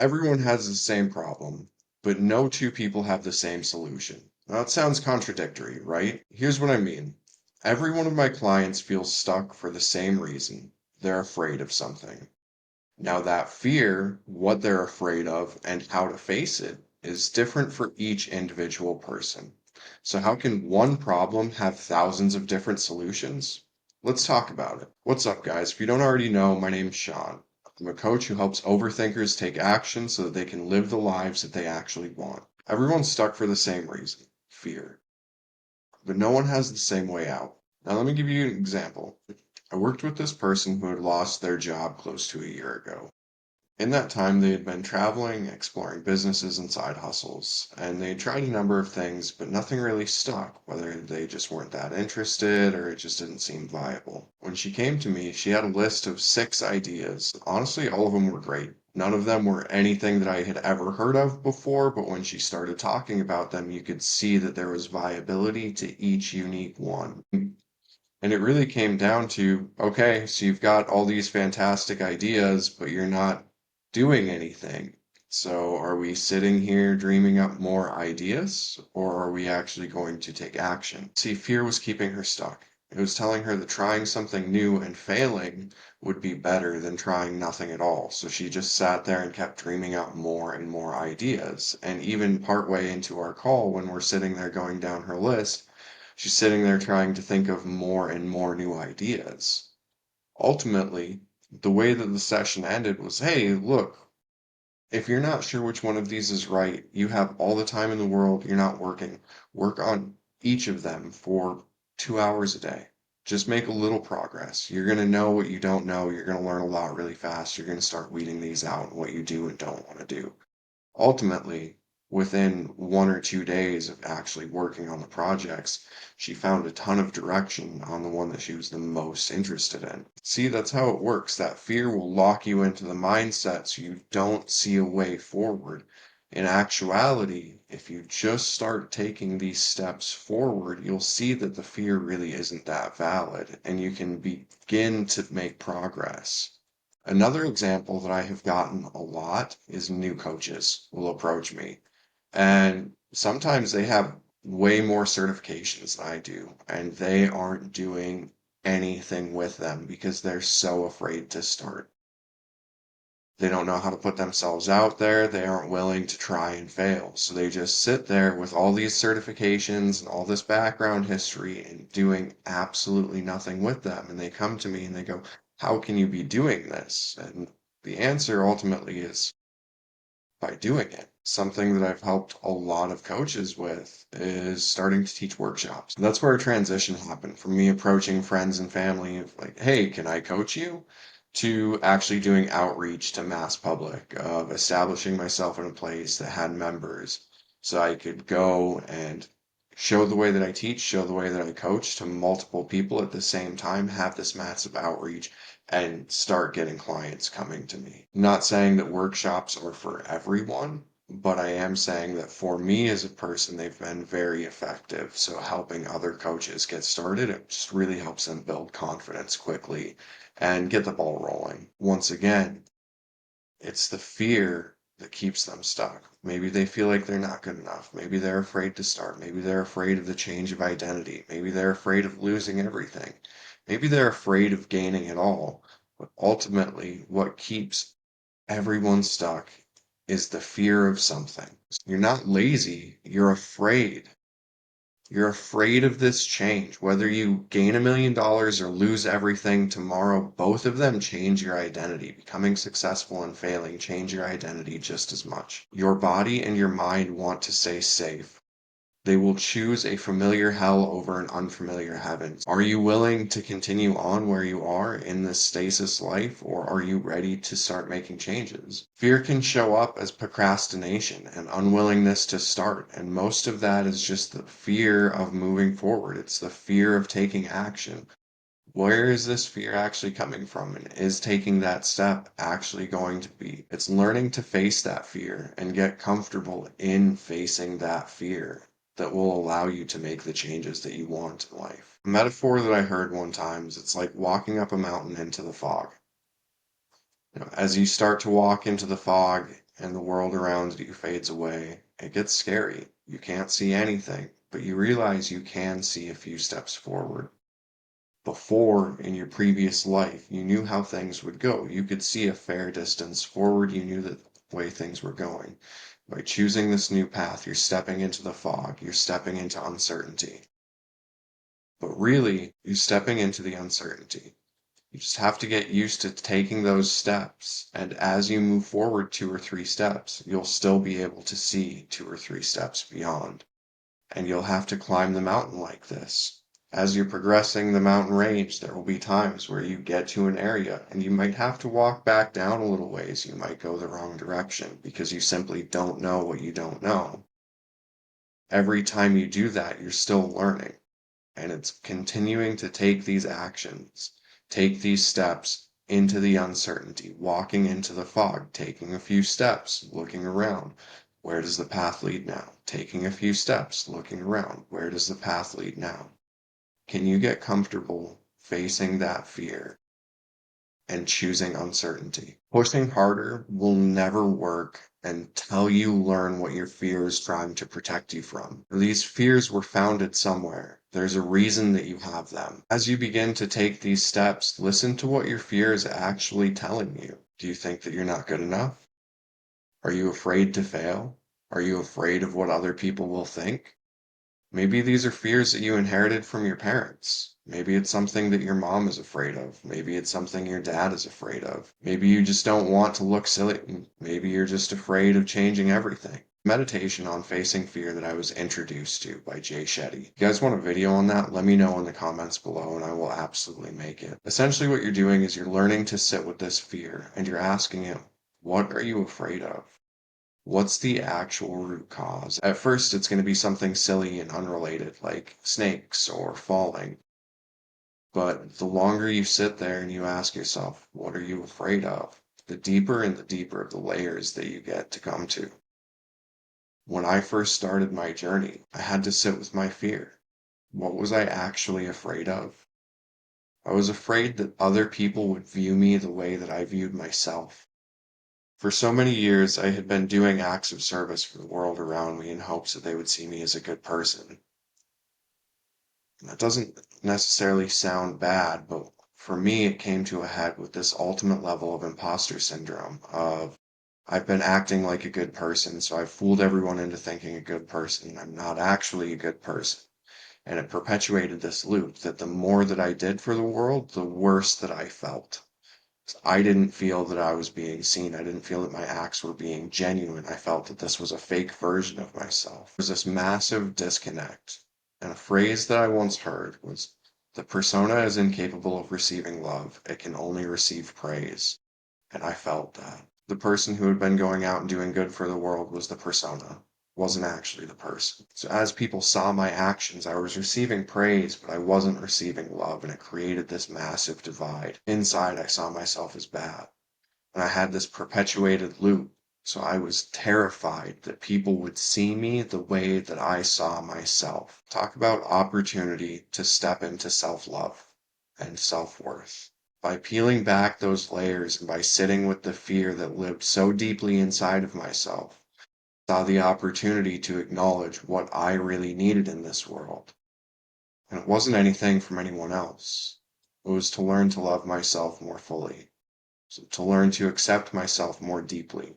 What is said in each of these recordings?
Everyone has the same problem, but no two people have the same solution. Now, that sounds contradictory, right? Here's what I mean. Every one of my clients feels stuck for the same reason. They're afraid of something. Now, that fear, what they're afraid of, and how to face it is different for each individual person. So, how can one problem have thousands of different solutions? Let's talk about it. What's up, guys? If you don't already know, my name's Sean. I'm a coach who helps overthinkers take action so that they can live the lives that they actually want. Everyone's stuck for the same reason fear, but no one has the same way out. Now, let me give you an example. I worked with this person who had lost their job close to a year ago. In that time, they had been traveling, exploring businesses and side hustles, and they had tried a number of things, but nothing really stuck, whether they just weren't that interested or it just didn't seem viable. When she came to me, she had a list of 6 ideas. Honestly, all of them were great. None of them were anything that I had ever heard of before, but when she started talking about them, you could see that there was viability to each unique one. And it really came down to, okay, so you've got all these fantastic ideas, but you're not doing anything. So are we sitting here dreaming up more ideas, or are we actually going to take action? See, fear was keeping her stuck. It was telling her that trying something new and failing would be better than trying nothing at all. So she just sat there and kept dreaming up more and more ideas. And even partway into our call, when we're sitting there going down her list, she's sitting there trying to think of more and more new ideas. Ultimately, the way that the session ended was, hey, look, if you're not sure which one of these is right, you have all the time in the world, you're not working. Work on each of them for 2 hours a day. Just make a little progress. You're going to know what you don't know. You're going to learn a lot really fast. You're going to start weeding these out, what you do and don't want to do. Ultimately, within 1 or 2 days of actually working on the projects, she found a ton of direction on the one that she was the most interested in. See, that's how it works. That fear will lock you into the mindset so you don't see a way forward. In actuality, if you just start taking these steps forward, you'll see that the fear really isn't that valid and you can begin to make progress. Another example that I have gotten a lot is new coaches will approach me. And sometimes they have way more certifications than I do, and they aren't doing anything with them because they're so afraid to start. They don't know how to put themselves out there. They aren't willing to try and fail. So they just sit there with all these certifications and all this background history and doing absolutely nothing with them. And they come to me and they go, how can you be doing this? And the answer ultimately is by doing it. Something that I've helped a lot of coaches with is starting to teach workshops. And that's where a transition happened from me approaching friends and family of like, hey, can I coach you? To actually doing outreach to mass public, of establishing myself in a place that had members so I could go and show the way that I teach, show the way that I coach to multiple people at the same time, have this massive outreach and start getting clients coming to me. Not saying that workshops are for everyone, but I am saying that for me as a person, they've been very effective. So helping other coaches get started, it just really helps them build confidence quickly and get the ball rolling. Once again, it's the fear that keeps them stuck. Maybe they feel like they're not good enough. Maybe they're afraid to start. Maybe they're afraid of the change of identity. Maybe they're afraid of losing everything. Maybe they're afraid of gaining it all. But ultimately, what keeps everyone stuck is the fear of something. You're not lazy, you're afraid. You're afraid of this change. Whether you gain $1 million or lose everything tomorrow, both of them change your identity. Becoming successful and failing change your identity just as much. Your body and your mind want to stay safe. They will choose a familiar hell over an unfamiliar heaven. Are you willing to continue on where you are in this stasis life, or are you ready to start making changes? Fear can show up as procrastination and unwillingness to start, and most of that is just the fear of moving forward. It's the fear of taking action. Where is this fear actually coming from? And is taking that step actually going to be? It's learning to face that fear and get comfortable in facing that fear that will allow you to make the changes that you want in life. A metaphor that I heard one time is it's like walking up a mountain into the fog. As you start to walk into the fog and the world around you fades away. It gets scary. You can't see anything, but you realize you can see a few steps forward. Before, in your previous life, you knew how things would go. You could see a fair distance forward. You knew the way things were going. By choosing this new path, you're stepping into the fog. You're stepping into uncertainty. But really, you're stepping into the uncertainty. You just have to get used to taking those steps. And as you move forward 2 or 3 steps, you'll still be able to see 2 or 3 steps beyond. And you'll have to climb the mountain like this. As you're progressing the mountain range, there will be times where you get to an area and you might have to walk back down a little ways. You might go the wrong direction because you simply don't know what you don't know. Every time you do that, you're still learning. And it's continuing to take these actions, take these steps into the uncertainty, walking into the fog, taking a few steps, looking around. Where does the path lead now? Taking a few steps, looking around. Where does the path lead now? Can you get comfortable facing that fear and choosing uncertainty? Pushing harder will never work until you learn what your fear is trying to protect you from. These fears were founded somewhere. There's a reason that you have them. As you begin to take these steps, listen to what your fear is actually telling you. Do you think that you're not good enough? Are you afraid to fail? Are you afraid of what other people will think? Maybe these are fears that you inherited from your parents. Maybe it's something that your mom is afraid of. Maybe it's something your dad is afraid of. Maybe you just don't want to look silly. Maybe you're just afraid of changing everything. Meditation on facing fear that I was introduced to by Jay Shetty. If you guys want a video on that, let me know in the comments below and I will absolutely make it. Essentially what you're doing is you're learning to sit with this fear and you're asking it, what are you afraid of? What's the actual root cause? At first, it's going to be something silly and unrelated, like snakes or falling. But the longer you sit there and you ask yourself, what are you afraid of? The deeper and the deeper the layers that you get to come to. When I first started my journey, I had to sit with my fear. What was I actually afraid of? I was afraid that other people would view me the way that I viewed myself. For so many years, I had been doing acts of service for the world around me in hopes that they would see me as a good person. That doesn't necessarily sound bad, but for me, it came to a head with this ultimate level of imposter syndrome of I've been acting like a good person, so I've fooled everyone into thinking a good person. I'm not actually a good person. And it perpetuated this loop that the more that I did for the world, the worse that I felt. I didn't feel that I was being seen. I didn't feel that my acts were being genuine. I felt that this was a fake version of myself. There's this massive disconnect. And a phrase that I once heard was, the persona is incapable of receiving love. It can only receive praise. And I felt that. The person who had been going out and doing good for the world was the persona, wasn't actually the person. So as people saw my actions, I was receiving praise, but I wasn't receiving love, and it created this massive divide. Inside, I saw myself as bad, and I had this perpetuated loop. So I was terrified that people would see me the way that I saw myself. Talk about opportunity to step into self-love and self-worth. By peeling back those layers and by sitting with the fear that lived so deeply inside of myself, I saw the opportunity to acknowledge what I really needed in this world. And it wasn't anything from anyone else. It was to learn to love myself more fully, so to learn to accept myself more deeply,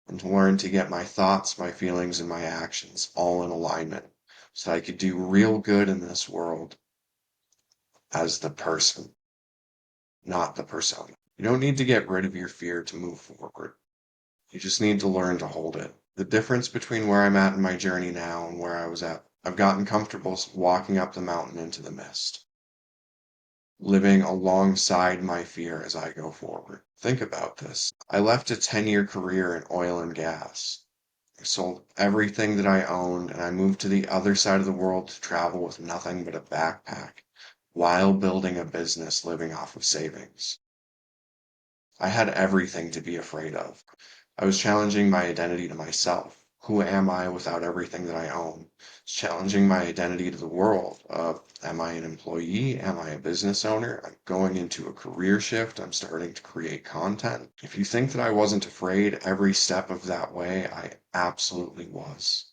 and to learn to get my thoughts, my feelings, and my actions all in alignment so that I could do real good in this world as the person, not the persona. You don't need to get rid of your fear to move forward. You just need to learn to hold it. The difference between where I'm at in my journey now and where I was at, I've gotten comfortable walking up the mountain into the mist, living alongside my fear as I go forward. Think about this. I left a 10-year career in oil and gas. I sold everything that I owned and I moved to the other side of the world to travel with nothing but a backpack while building a business living off of savings. I had everything to be afraid of. I was challenging my identity to myself. Who am I without everything that I own? It's challenging my identity to the world. Am I an employee? Am I a business owner? I'm going into a career shift. I'm starting to create content. If you think that I wasn't afraid every step of that way, I absolutely was.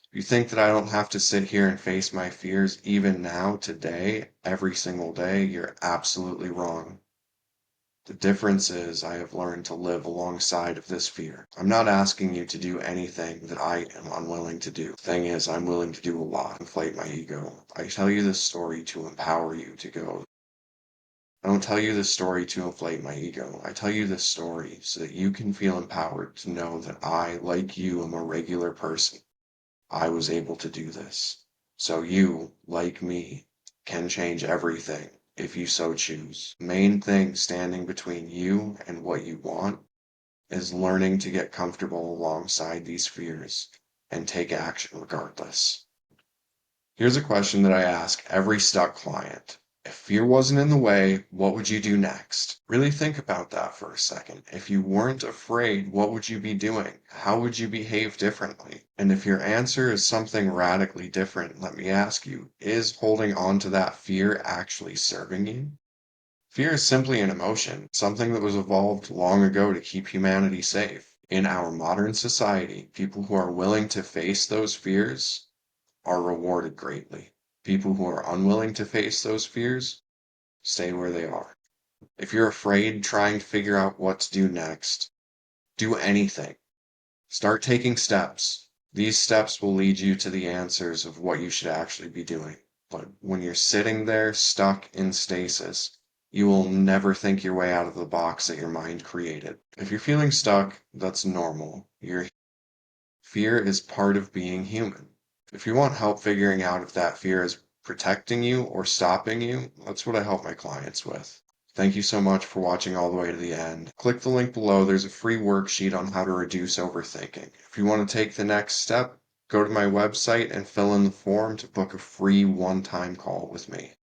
If you think that I don't have to sit here and face my fears even now, today, every single day, you're absolutely wrong. The difference is I have learned to live alongside of this fear. I'm not asking you to do anything that I am unwilling to do. The thing is, I'm willing to do a lot, inflate my ego. I tell you this story to empower you to go. I don't tell you this story to inflate my ego. I tell you this story so that you can feel empowered to know that I, like you, am a regular person. I was able to do this. So you, like me, can change everything if you so choose. Main thing standing between you and what you want is learning to get comfortable alongside these fears and take action regardless. Here's a question that I ask every stuck client. If fear wasn't in the way, what would you do next? Really think about that for a second. If you weren't afraid, what would you be doing? How would you behave differently? And if your answer is something radically different, let me ask you, is holding on to that fear actually serving you? Fear is simply an emotion, something that was evolved long ago to keep humanity safe. In our modern society, people who are willing to face those fears are rewarded greatly. People who are unwilling to face those fears stay where they are. If you're afraid trying to figure out what to do next, do anything. Start taking steps. These steps will lead you to the answers of what you should actually be doing. But when you're sitting there stuck in stasis, you will never think your way out of the box that your mind created. If you're feeling stuck, that's normal. Your fear is part of being human. If you want help figuring out if that fear is protecting you or stopping you, that's what I help my clients with. Thank you so much for watching all the way to the end. Click the link below. There's a free worksheet on how to reduce overthinking. If you want to take the next step, go to my website and fill in the form to book a free one-time call with me.